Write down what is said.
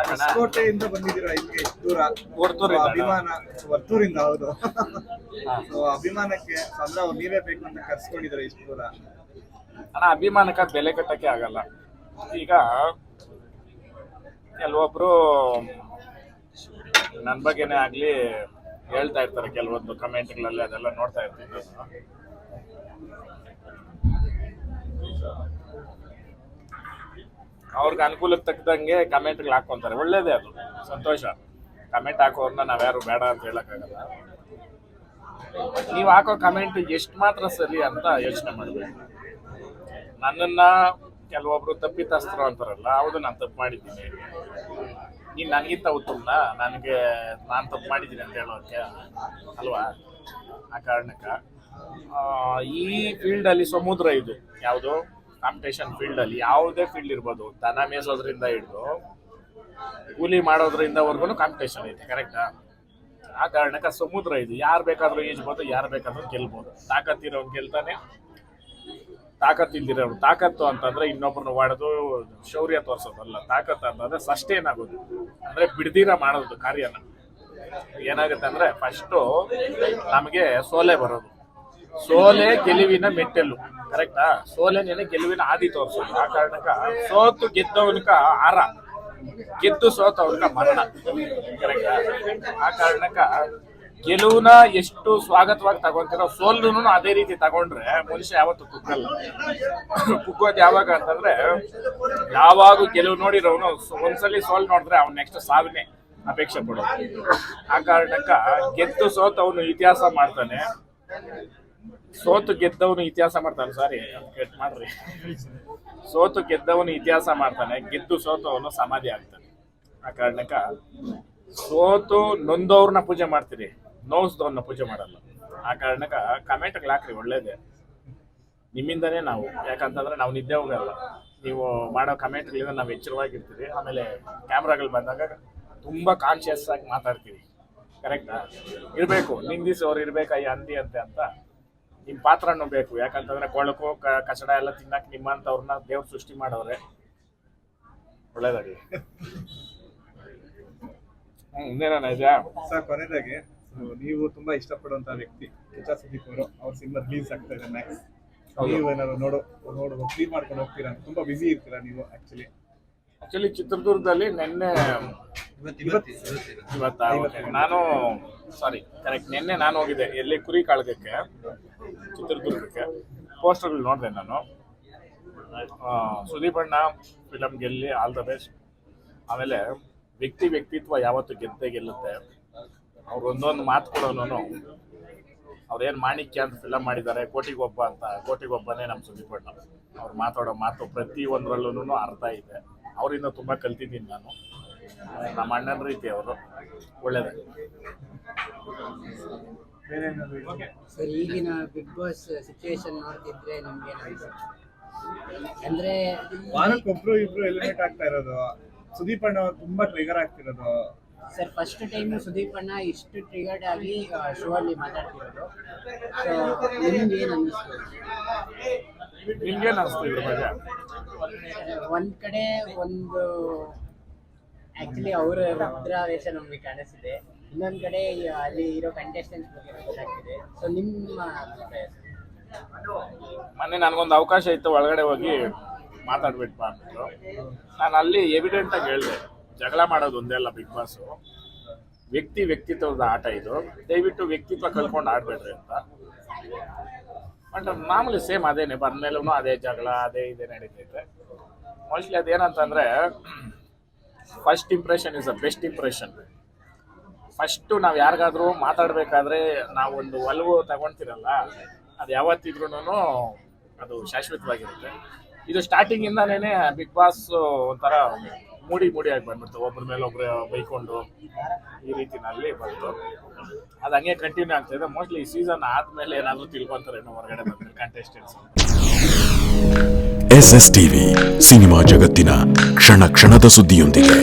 ಹೊಸಕೋಟೆಯಿಂದ ಬಂದಿದ್ದೀರಾ ಇಲ್ಲಿ ದೂರ ಅಭಿಮಾನ ವರ್ತೂರಿಂದ ಹೌದು ಸೊ ಅಭಿಮಾನಕ್ಕೆ ಅಂದ್ರೆ ನೀವೇ ಬೇಕು ಅಂತ ಕರ್ಸ್ಕೊಂಡಿದ್ದೀರಾ ಇಷ್ಟು ದೂರ ಅಣ್ಣ ಅಭಿಮಾನಕ್ಕೆ ಬೆಲೆ ಕಟ್ಟಕ್ಕೆ ಆಗಲ್ಲ ಈಗ ಕೆಲವೊಬ್ರು ನನ್ನ ಬಗ್ಗೆನೇ ಆಗ್ಲಿ ಹೇಳ್ತಾ ಇರ್ತಾರೆ ಕೆಲವೊಂದು ಕಮೆಂಟ್ಗಳಲ್ಲಿ ಅದೆಲ್ಲ ನೋಡ್ತಾ ಇರ್ತೀನಿ ಅವ್ರಿಗೆ ಅನುಕೂಲಕ್ಕೆ ತಕ್ಕದಂಗೆ ಕಮೆಂಟ್ಗಳು ಹಾಕೊಂತಾರೆ ಒಳ್ಳೇದೇ ಅದು ಸಂತೋಷ ಕಮೆಂಟ್ ಹಾಕೋರ್ನ ನಾವ್ಯಾರು ಬೇಡ ಅಂತ ಹೇಳಕ್ಕಾಗಲ್ಲ ನೀವು ಹಾಕೋ ಕಮೆಂಟ್ ಎಷ್ಟು ಮಾತ್ರ ಸರಿ ಅಂತ ಯೋಚನೆ ಮಾಡಬೇಕು ನನ್ನನ್ನ ಕೆಲವೊಬ್ರು ತಪ್ಪಿತಸ್ಥರು ಅಂತಾರಲ್ಲ ಹೌದು ನಾನು ತಪ್ಪು ಮಾಡಿದ್ದೀನಿ ನೀನು ನನಗಿಂತ ಉತ್ತಮನ ನಾನು ತಪ್ಪು ಮಾಡಿದ್ದೀನಿ ಅಂತ ಹೇಳೋಕ್ಕೆ ಅಲ್ವಾ ಆ ಕಾರಣಕ್ಕೆ ಈ ಫೀಲ್ಡಲ್ಲಿ ಸಮುದ್ರ ಇದು ಯಾವುದು ಕಾಂಪಿಟೇಷನ್ ಫೀಲ್ಡಲ್ಲಿ ಯಾವುದೇ ಫೀಲ್ಡ್ ಇರ್ಬೋದು ದನ ಮೇಸೋದ್ರಿಂದ ಹಿಡಿದು ಕೂಲಿ ಮಾಡೋದ್ರಿಂದವರೆಗೂ ಕಾಂಪಿಟೇಷನ್ ಐತೆ ಕರೆಕ್ಟಾ ಆ ಕಾರಣಕ್ಕೆ ಸಮುದ್ರ ಇದು ಯಾರು ಬೇಕಾದ್ರೂ ಈಜ್ಬೋದು ಯಾರು ಬೇಕಾದ್ರೂ ಗೆಲ್ಬೋದು ತಾಕತ್ತಿರೋನು ಗೆಲ್ತಾನೆ ತಾಕತ್ತಿಲ್ದಿರೋರು ತಾಕತ್ತು ಅಂತಂದ್ರೆ ಇನ್ನೊಬ್ಬರನ್ನ ಹೊಡೆದು ಶೌರ್ಯ ತೋರಿಸೋದಲ್ಲ ತಾಕತ್ತು ಅಂತಂದ್ರೆ ಸಸ್ಟೇನ್ ಆಗೋದು ಅಂದ್ರೆ ಬಿಡ್ದಿರ ಮಾಡೋದು ಕಾರ್ಯನ ಏನಾಗುತ್ತೆ ಅಂದ್ರೆ ಫಸ್ಟು ನಮಗೆ ಸೋಲೆ ಬರೋದು ಸೋಲೆ ಗೆಲುವಿನ ಮೆಟ್ಟಲು ಕರೆಕ್ಟಾ ಸೋಲೆನೇನೆ ಗೆಲುವಿನ ಆದಿ ತೋರಿಸೋದು ಆ ಕಾರಣಕ್ಕ ಸೋತು ಗೆದ್ದವನ್ಕ ಆರ ಗೆದ್ದು ಸೋತವನ್ಕ ಮರಣ ಕರೆಕ್ಟಾ ಆ ಕಾರಣಕ್ಕ ಗೆಲುವನ್ನ ಎಷ್ಟು ಸ್ವಾಗತವಾಗಿ ತಗೊಂತಿರೋ ಸೋಲ್ನು ಅದೇ ರೀತಿ ತಗೊಂಡ್ರೆ ಮನುಷ್ಯ ಯಾವತ್ತು ಕುಗ್ಗಲ್ಲ ಕುಗ್ಗೋದು ಯಾವಾಗ ಅಂತಂದ್ರೆ ಯಾವಾಗ ಗೆಲುವು ನೋಡಿರೋನು ಒಂದ್ಸಲಿ ಸೋಲ್ ನೋಡಿದ್ರೆ ಅವ್ನು ನೆಕ್ಸ್ಟ್ ಸಾವಿನೇ ಅಪೇಕ್ಷೆ ಪಡೋದು ಆ ಕಾರಣಕ್ಕ ಗೆದ್ದು ಸೋತವನು ಇತಿಹಾಸ ಮಾಡ್ತಾನೆ ಸೋತು ಗೆದ್ದವನು ಇತಿಹಾಸ ಮಾಡ್ತಾನೆ ಸಾರಿ ಕೆಟ್ಟ ಮಾಡ್ರಿ ಸೋತು ಗೆದ್ದವನು ಇತಿಹಾಸ ಮಾಡ್ತಾನೆ ಗೆದ್ದು ಸೋತವನು ಸಮಾಧಿ ಆಗ್ತಾನೆ ಆ ಕಾರಣಕ್ಕ ಸೋತು ನೊಂದವ್ರನ್ನ ಪೂಜೆ ಮಾಡ್ತೀರಿ ನೋವ್ಸ್ದವ್ರನ್ನ ಪೂಜೆ ಮಾಡಲ್ಲ ಆ ಕಾರಣಕ್ಕ ಕಮೆಂಟ್ಗಳು ಹಾಕ್ರಿ ಒಳ್ಳೇದೇ ನಿಮ್ಮಿಂದನೇ ನಾವು ಯಾಕಂತಂದ್ರೆ ನಾವು ನಿದ್ದೆ ಹೋಗಲ್ಲ ನೀವು ಮಾಡೋ ಕಮೆಂಟ್ಗಳಿಂದ ನಾವು ಎಚ್ಚರವಾಗಿರ್ತೀವಿ ಆಮೇಲೆ ಕ್ಯಾಮ್ರಾಗಳು ಬಂದಾಗ ತುಂಬಾ ಕಾನ್ಶಿಯಸ್ ಆಗಿ ಮಾತಾಡ್ತೀವಿ ಕರೆಕ್ಟಾ ಇರಬೇಕು ನಿಂದಿಸೋರು ಇರ್ಬೇಕಯ್ಯ ಅಂದಿ ಅಂತ ನಿಮ್ಮ ಪಾತ್ರನೂ ಬೇಕು ಯಾಕಂತಂದ್ರೆ ಕೊಳಕು ಕಚಡ ಎಲ್ಲ ತಿನ್ನಕ್ ನಿಮ್ಮಂತವ್ರನ್ನ ದೇವ್ರು ಸೃಷ್ಟಿ ಮಾಡೋರೆ ಒಳ್ಳೇದಾಗಿ ಇನ್ನೇನ ಸರ್ ಕೊನೆಯದಾಗಿ ನೀವು ತುಂಬಾ ಇಷ್ಟಪಡುವಂತ ವ್ಯಕ್ತಿ ಸುದೀಪ್ ಅವರು ಅವ್ರ ಸಿನಿಮಾ ರಿಲೀಸ್ ಆಗ್ತಾ ಇದೆ ಮ್ಯಾಕ್ಸ್ ನೀವು ಏನಾದ್ರು ನೋಡು ಫ್ರೀ ಮಾಡ್ಕೊಂಡು ಹೋಗ್ತೀರಾ ತುಂಬಾ ಬಿಸಿ ಇರ್ತೀರಾ ನೀವು ಆಕ್ಚುಲಿ ಚಿತ್ರದುರ್ಗದಲ್ಲಿ ನಿನ್ನೆ ನಾನು ಸಾರಿ ಕರೆಕ್ಟ್ ನಿನ್ನೆ ನಾನು ಹೋಗಿದ್ದೆ ಎಲ್ಲಿ ಕುರಿ ಕಾಳಗಕ್ಕೆ ಚಿತ್ರದುರ್ಗಕ್ಕೆ ಪೋಸ್ಟರ್ಗಳು ನೋಡಿದೆ ನಾನು ಸುದೀಪ್ ಅಣ್ಣ ಫಿಲಮ್ ಗೆಲ್ಲಿ ಆಲ್ ದ ಬೆಸ್ಟ್ ಆಮೇಲೆ ವ್ಯಕ್ತಿತ್ವ ಯಾವತ್ತು ಗೆದ್ದೇ ಗೆಲ್ಲುತ್ತೆ ಅವ್ರು ಒಂದೊಂದು ಮಾತು ಕೊಡೋನು ಅವ್ರೇನು ಮಾಣಿಕ್ಯ ಅಂತ ಫಿಲಮ್ ಮಾಡಿದ್ದಾರೆ ಕೋಟಿಗೊಬ್ಬ ಅಂತ ಕೋಟಿಗೊಬ್ಬನೇ ನಮ್ಮ ಸುದೀಪ್ ಅಣ್ಣ ಅವ್ರು ಮಾತಾಡೋ ಮಾತು ಪ್ರತಿ ಒಂದರಲ್ಲೂ ಅರ್ಥ ಇದೆ ಅವರಿಂದ ತುಂಬ ಕಲ್ತಿದ್ದೀನಿ ನಾನು ನಮ್ಮ ಅಣ್ಣನ ರೀತಿ ಅವರು ಒಳ್ಳೇದಾಗಿ ಸರ್ ಈಗಿನ ಬಿಗ್ ಬಾಸ್ ಸಿಚುವೇಶನ್ ನೋಡ್ತಿದ್ರೆ ನಿಮ್ಗೆ ಅಂದ್ರೆ ವಾರಕ್ಕೊಬ್ರು ಇಬ್ರು ಎಲಿಮಿನೇಟ್ ಆಗ್ತಾ ಇರೋದು ಸುದೀಪ್ ಅಣ್ಣ ತುಂಬಾ ಟ್ರಿಗರ್ ಆಗ್ತಿರೋದು ಸರ್ ಫಸ್ಟ್ ಟೈಮ್ ಸುದೀಪ್ ಅಣ್ಣ ಇಷ್ಟು ಟ್ರಿಗರ್ಡ್ ಆಗಿ ಶೋ ಅಲ್ಲಿ ಮಾತಾಡ್ತಿರೋದು ನಿಮ್ಗೆ ಏನು ಅನ್ನಿಸ್ತು ನಿಮ್ಗೇನು ಅನಿಸ್ತು ಇದ್ರ ಬಗ್ಗೆ ಒಂದ್ ಕಡೆ ಒಂದು ಆಕ್ಚುಲಿ ಅವರ ರುದ್ರಾವೇಶ ನಮ್ಗೆ ಕಾಣಿಸ್ತಿದೆ ಇನ್ನೊಂದ್ ಕಡೆ ಅಲ್ಲಿ ಇರೋ ಕಂಟೆಸ್ಟೆಂಟ್ಸ್ ಬಗ್ಗೆ ಗೊತ್ತಾಗ್ತಿದೆ ಸೊ ನಿಮ್ಮ ಅಭಿಪ್ರಾಯ ಮೊನ್ನೆ ನನಗೊಂದು ಅವಕಾಶ ಇತ್ತು ಒಳಗಡೆ ಹೋಗಿ ಮಾತಾಡ್ಬಿಟ್ಟು ಅಂದ್ಬಿಟ್ಟು ನಾನು ಅಲ್ಲಿ ಎವಿಡೆಂಟ್ ಆಗಿ ಹೇಳಿದೆ ಜಗಳ ಮಾಡೋದು ಒಂದೇ ಅಲ್ಲ ಬಿಗ್ ಬಾಸ್ ವ್ಯಕ್ತಿತ್ವದ ಆಟ ಇದು ದಯವಿಟ್ಟು ವ್ಯಕ್ತಿತ್ವ ಕಳ್ಕೊಂಡು ಆಡ್ಬೇಡ್ರಿ ಅಂತ ಬಟ್ ಮಾಮೂಲಿ ಸೇಮ್ ಅದೇನೆ ಬಂದ್ಮೇಲೂ ಅದೇ ಜಗಳ ಅದೇ ಇದೇ ನಡೀತೈತೆ ಮೋಸ್ಟ್ಲಿ ಅದೇನಂತಂದ್ರೆ first impression is the best impression first ನಾವು ಯಾರಿಗಾದ್ರೂ ಮಾತಾಡಬೇಕಾದ್ರೆ ನಾವೊಂದು ಒಲವು ತಗೊಳ್ತಿರಲ್ಲ ಅದು ಯಾವತ್ತಿದ್ರೂ ಅದು ಶಾಶ್ವತವಾಗಿರುತ್ತೆ ಇದು ಸ್ಟಾರ್ಟಿಂಗಿಂದನೇ ಬಿಗ್ ಬಾಸ್ ಒಂಥರ ಮೂಡಿ ಆಗಿ ಬಂದ್ಬಿಡ್ತು ಒಬ್ಬರ ಮೇಲೆ ಒಬ್ರು ಬೈಕೊಂಡು ಈ ರೀತಿನಲ್ಲಿ ಬಂತು ಅದು ಹಂಗೆ ಕಂಟಿನ್ಯೂ ಆಗ್ತಾಯಿದೆ ಮೋಸ್ಟ್ಲಿ ಈ ಸೀಸನ್ ಆದ್ಮೇಲೆ ಏನಾದರೂ ತಿಳ್ಕೊಂತಾರೆ ಹೊರಗಡೆ ಬಂದ್ರೆ ಕಂಟೆಸ್ಟೆಂಟ್ಸ್ SS TV ಸಿನಿಮಾ ಜಗತ್ತಿನ ಕ್ಷಣ ಕ್ಷಣದ ಸುದ್ದಿಯೊಂದಿಗೆ